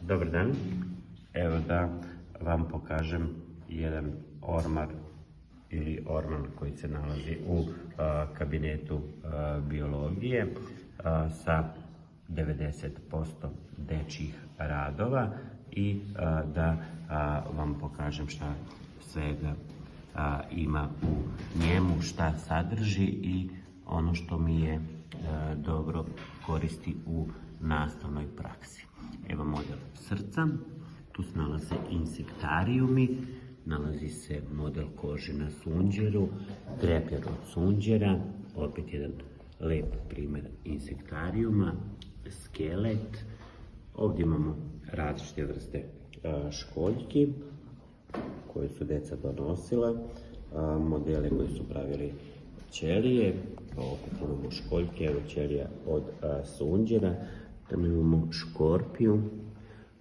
Dobar dan, evo da vam pokažem jedan ormar ili orman koji se nalazi u kabinetu biologije sa 90% dečjih radova i da vam pokažem šta svega ima u njemu, šta sadrži i ono što mi je dobro koristi u nastavnoj praksi. Evo model srca, tu se nalaze insektarijumi, nalazi se model kože na sunđeru, trepljar od sunđera, opet jedan lep primjer insektarijuma, skelet, ovdje imamo različite vrste školjki koje su deca donosila, modele koji su pravili ćelije, opet imamo školjke, evo ćelija od sunđera, tamo imamo škorpiju,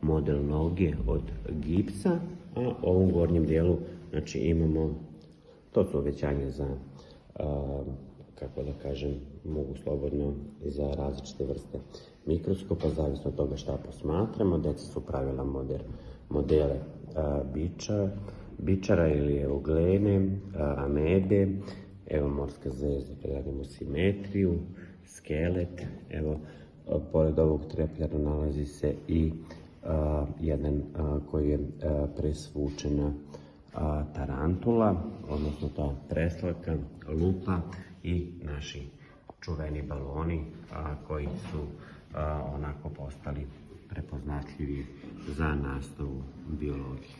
model noge od gipsa, a u ovom gornjem dijelu znači imamo, to su uvećanje za, kako da kažem, mogu slobodno za različite vrste mikroskopa, zavisno od toga šta posmatramo. Deca su pravila modele bičara ili evo glene, amebe, evo morska zvezda, kad radimo simetriju, skelet, evo pored ovog trepljara nalazi se i jedan koji je presvučena tarantula, odnosno ta preslaka, lupa i naši čuveni baloni koji su onako postali prepoznatljivi za nastavu biologije.